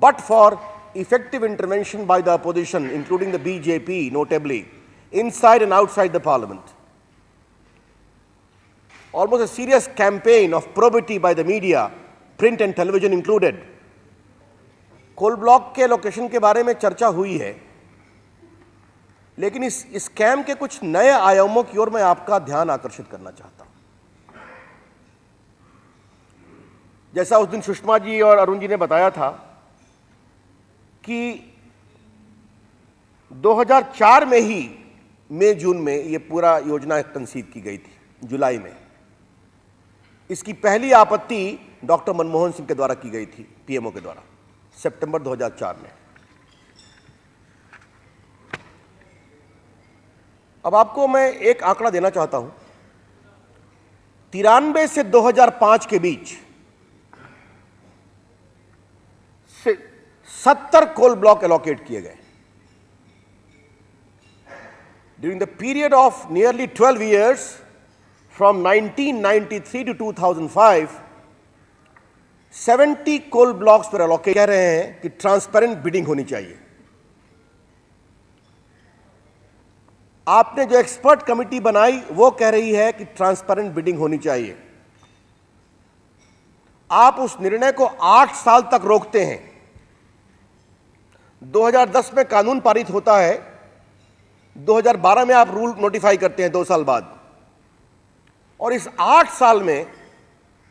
but for effective intervention by the opposition, including the BJP, notably, inside and outside the parliament. Almost a serious campaign of probity by the media, print and television included. Coal block के location के बारे में चर्चा हुई है, लेकिन इस scam के कुछ नए आयामों की ओर मैं आपका ध्यान आकर्षित करना चाहता हूं। जैसा उस दिन सुषमा जी और अरुण जी ने बताया था कि 2004 में ही मई जून में ये पूरा योजना कंसीव की गई थी, जुलाई में। इसकी पहली आपत्ति डॉक्टर मनमोहन सिंह के द्वारा की गई थी, पीएमओ के द्वारा, सितंबर 2004 में। अब आपको मैं एक आंकड़ा देना चाहता हूं। 93 से 2005 के बीच 70 कोल ब्लॉक एलोकेट किए गए। During the period of nearly 12 years from 1993 to 2005, 70 coal blocks पर एलोकेट। कह रहे हैं कि ट्रांसपेरेंट बिडिंग होनी चाहिए। आपने जो एक्सपर्ट कमेटी बनाई वो कह रही है कि ट्रांसपेरेंट बिडिंग होनी चाहिए। आप उस निर्णय को 8 साल तक रोकते हैं। 2010 में कानून पारित होता है, 2012 में आप रूल नोटिफाई करते हैं 2 साल बाद, और इस 8 साल में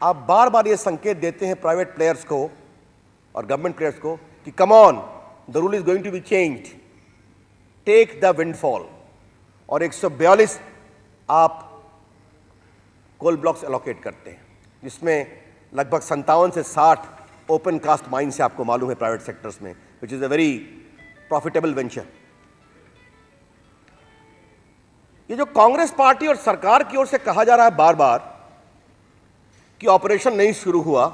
आप बार बार ये संकेत देते हैं प्राइवेट प्लेयर्स को और गवर्नमेंट प्लेयर्स को कि come on, the rule is going to be changed, take the windfall. और 142 आप कोल ब्लॉक्स एलोकेट करते हैं, जिसमें लगभग 57 से 60 ओपन कास्ट माइन से आपको मालूम है प्राइवेट सेक्टर्स में, which is a very profitable venture. ये जो कांग्रेस पार्टी और सरकार की ओर से कहा जा रहा है बार बार कि ऑपरेशन नहीं शुरू हुआ,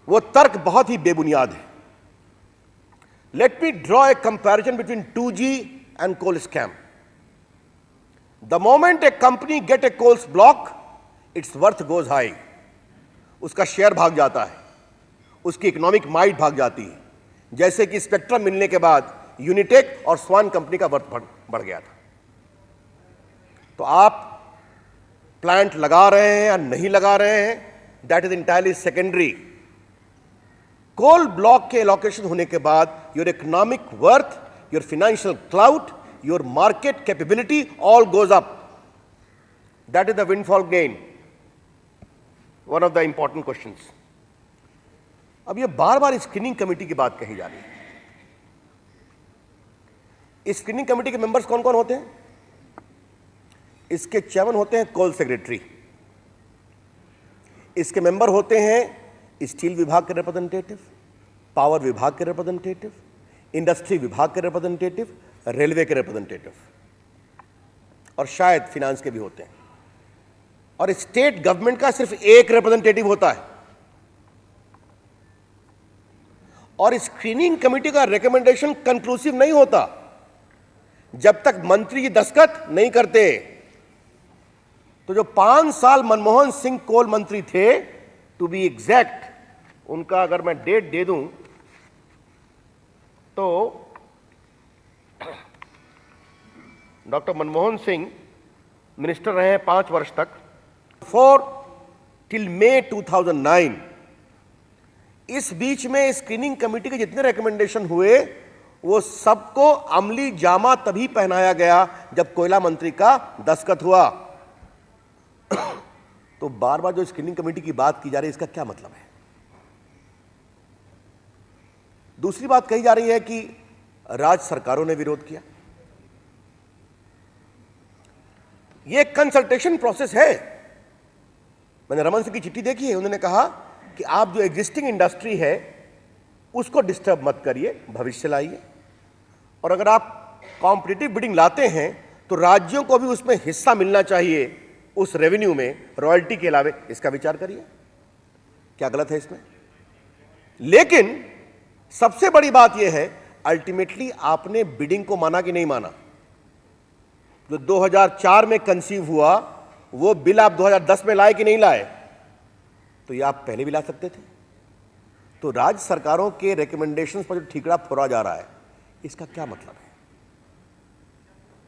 वो तर्क बहुत ही बेबुनियाद है। Let me draw a comparison between 2G and coal scam. The moment a company get a coal block, its worth goes high. उसका शेयर भाग जाता है, उसकी इकोनॉमिक माइट भाग जाती है। जैसे कि स्पेक्ट्रम मिलने के बाद यूनिटेक और स्वान कंपनी का वर्थ बढ़ गया था। तो आप प्लांट लगा रहे हैं या नहीं लगा रहे हैं, that is entirely secondary. Coal block के एलोकेशन होने के बाद your economic worth, your financial clout, your market capability all goes up. That is the windfall gain, one of the important questions. अब ये बार बार स्क्रीनिंग कमेटी की बात कही जा रही है। इस स्क्रीनिंग कमेटी के मेंबर्स कौन कौन होते हैं? इसके चेयरमैन होते हैं कोल सेक्रेटरी, इसके मेंबर होते हैं स्टील विभाग के रिप्रेजेंटेटिव, पावर विभाग के रिप्रेजेंटेटिव, इंडस्ट्री विभाग के रिप्रेजेंटेटिव, रेलवे के रिप्रेजेंटेटिव, और शायद फिनेंस के भी होते हैं। और स्टेट गवर्नमेंट का सिर्फ एक रिप्रेजेंटेटिव होता है। और स्क्रीनिंग कमेटी का रिकमेंडेशन कंक्लूसिव नहीं होता जब तक मंत्री दस्तखत नहीं करते। तो जो 5 साल मनमोहन सिंह कोल मंत्री थे, टू बी एग्जैक्ट, उनका अगर मैं डेट दे दूं तो डॉक्टर मनमोहन सिंह मिनिस्टर रहे हैं 5 वर्ष तक, 4 till May 2009। इस बीच में स्क्रीनिंग कमेटी के जितने रिकमेंडेशन हुए वो सबको अमली जामा तभी पहनाया गया जब कोयला मंत्री का दस्तखत हुआ। तो बार बार जो स्क्रीनिंग कमेटी की बात की जा रही है, इसका क्या मतलब है? दूसरी बात कही जा रही है कि राज्य सरकारों ने विरोध किया। यह कंसल्टेशन प्रोसेस है। मैंने रमन सिंह की चिट्ठी देखी है, उन्होंने कहा कि आप जो एग्जिस्टिंग इंडस्ट्री है उसको डिस्टर्ब मत करिए, भविष्य लाइए, और अगर आप कॉम्पिटिटिव बिडिंग लाते हैं तो राज्यों को भी उसमें हिस्सा मिलना चाहिए, उस रेवेन्यू में रॉयल्टी के अलावे। इसका विचार करिए, क्या गलत है इसमें? लेकिन सबसे बड़ी बात यह है, अल्टीमेटली आपने बिडिंग को माना कि नहीं माना? जो 2004 में कंसीव हुआ वो बिल आप 2010 में लाए कि नहीं लाए? तो ये आप पहले भी ला सकते थे। तो राज्य सरकारों के रिकमेंडेशंस पर जो ठीकरा फोड़ा जा रहा है, इसका क्या मतलब है?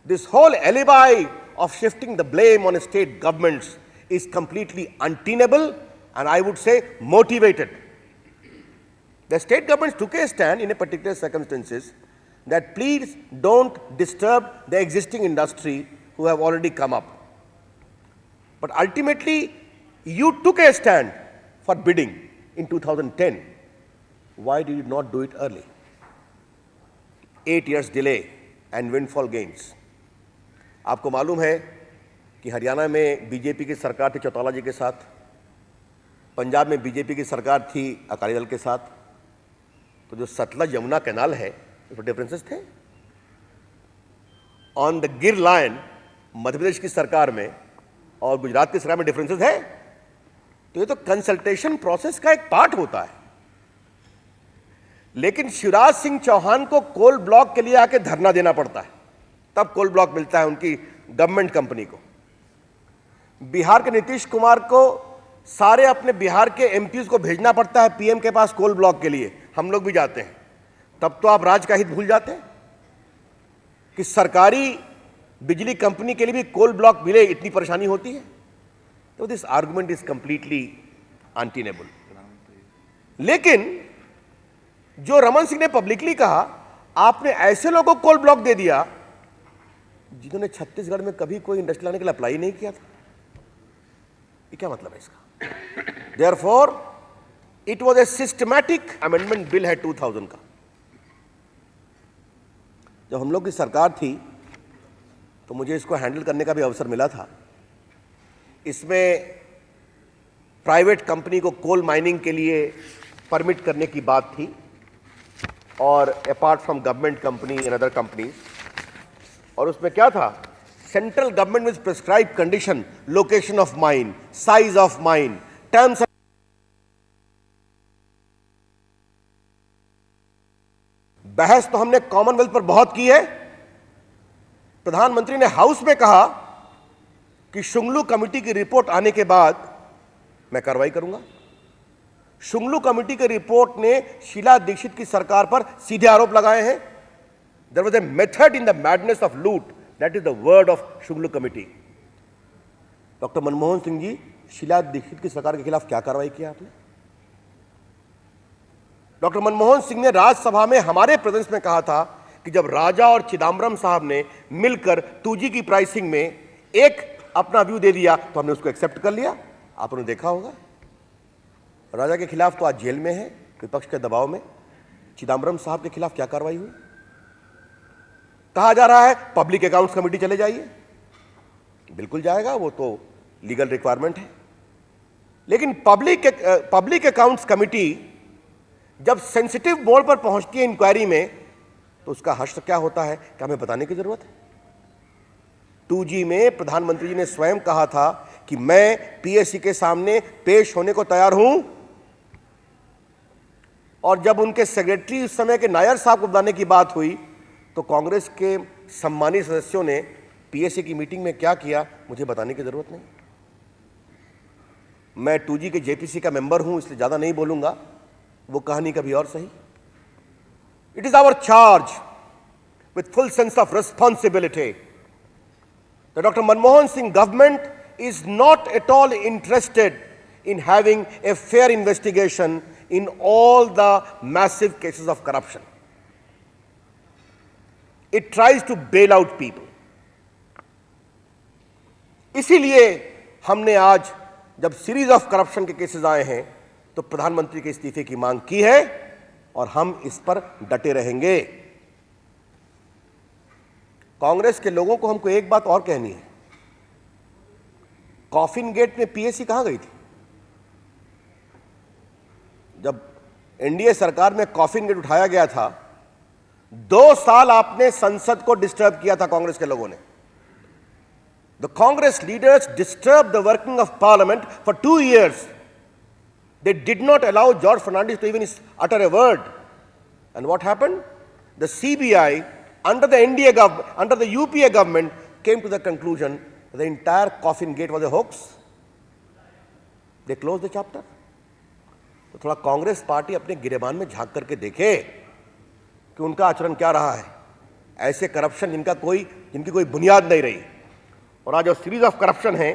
This whole alibi of shifting the blame on state governments is completely untenable and I would say motivated. The state governments took a stand in a particular circumstances that please don't disturb the existing industry who have already come up. But ultimately you took a stand for bidding in 2010. Why did you not do it early? 8 years delay and windfall gains. आपको मालूम है कि हरियाणा में BJP की सरकार थी चौटाला जी के साथ, पंजाब में बीजेपी की सरकार थी अकाली दल के साथ, तो जो सतलज यमुना कैनाल है उसमें डिफरेंसेस थे। ऑन द गिर लाइन मध्य प्रदेश की सरकार में और गुजरात की सरकार में डिफरेंसेस है, तो ये तो कंसल्टेशन प्रोसेस का एक पार्ट होता है। लेकिन शिवराज सिंह चौहान को कोल ब्लॉक के लिए आके धरना देना पड़ता है, तब कोल ब्लॉक मिलता है उनकी गवर्नमेंट कंपनी को। बिहार के नीतीश कुमार को सारे अपने बिहार के एमपीज को भेजना पड़ता है पीएम के पास कोल ब्लॉक के लिए, हम लोग भी जाते हैं, तब तो आप राज्य का हित भूल जाते हैं कि सरकारी बिजली कंपनी के लिए भी कोल ब्लॉक मिले, इतनी परेशानी होती है। तो this argument is completely untenable. लेकिन जो रमन सिंह ने पब्लिकली कहा, आपने ऐसे लोगों को कोल ब्लॉक दे दिया जिन्होंने छत्तीसगढ़ में कभी कोई इंडस्ट्री लाने के लिए अप्लाई नहीं किया था। ये क्या मतलब है इसका? Therefore, it was a systematic amendment bill है 2000 का। जब हम लोग की सरकार थी तो मुझे इसको हैंडल करने का भी अवसर मिला था। इसमें प्राइवेट कंपनी को कोल माइनिंग के लिए परमिट करने की बात थी और apart from government company and other companies, और उसमें क्या था, central government with prescribe condition, location of mine, size of mine, terms. बहस तो हमने कॉमनवेल्थ पर बहुत की है। प्रधानमंत्री ने हाउस में कहा कि शुंगलू कमेटी की रिपोर्ट आने के बाद मैं कार्रवाई करूंगा। शुंगलू कमेटी की रिपोर्ट ने शीला दीक्षित की सरकार पर सीधे आरोप लगाए हैं। There was a method in the madness of loot. That is the word of Shunglu committee. Doctor Manmohan Singh ji, Sheila Dikshit की सरकार के खिलाफ क्या कार्रवाई किया आपने? डॉक्टर मनमोहन सिंह ने राज्यसभा में हमारे प्रेजेंस में कहा था कि जब राजा और चिदम्बरम साहब ने मिलकर 2G की प्राइसिंग में एक अपना व्यू दे दिया तो हमने उसको एक्सेप्ट कर लिया। आपने देखा होगा, राजा के खिलाफ तो आज जेल में है विपक्ष के दबाव में। चिदम्बरम साहब के खिलाफ क्या कार्रवाई हुई? कहा जा रहा है पब्लिक अकाउंट्स कमेटी चले जाइए, बिल्कुल जाएगा, वो तो लीगल रिक्वायरमेंट है। लेकिन पब्लिक अकाउंट्स कमेटी जब सेंसिटिव मोड पर पहुंचती है इंक्वायरी में, तो उसका हश्र क्या होता है क्या हमें बताने की जरूरत है? 2G में प्रधानमंत्री जी ने स्वयं कहा था कि मैं पीएससी के सामने पेश होने को तैयार हूं, और जब उनके सेक्रेटरी उस समय के नायर साहब को बुलाने की बात हुई तो कांग्रेस के सम्मानित सदस्यों ने पीएससी की मीटिंग में क्या किया मुझे बताने की जरूरत नहीं। मैं 2G के जेपीसी का मेंबर हूं, इसलिए ज्यादा नहीं बोलूंगा, वो कहानी कभी और सही। It is our charge with full sense of responsibility that doctor Manmohan Singh government is not at all interested in having a fair investigation in all the massive cases of corruption. It tries to bail out people. इसीलिए हमने आज जब series of corruption के cases आए हैं तो प्रधानमंत्री के इस्तीफे की मांग की है और हम इस पर डटे रहेंगे। कांग्रेस के लोगों को हमको एक बात और कहनी है, कॉफिन गेट में पीएससी कहां गई थी? जब एनडीए सरकार में कॉफिन गेट उठाया गया था, 2 साल आपने संसद को डिस्टर्ब किया था कांग्रेस के लोगों ने। The Congress leaders disturb the working of parliament for 2 years. They did not allow George Fernandez to even utter a word. And what happened? The CBI under the UPA government came to the conclusion the entire coffin gate was a hoax. They closed the chapter. तो थोड़ा Congress party अपने गिरेबान में झांक करके देखे कि उनका आचरण क्या रहा है। ऐसे करप्शन जिनकी कोई बुनियाद नहीं रही, और आज जो सीरीज ऑफ करप्शन है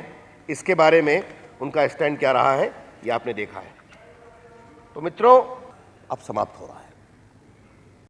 इसके बारे में उनका स्टैंड क्या रहा है ये आपने देखा है। तो मित्रों, अब समाप्त हो रहा है।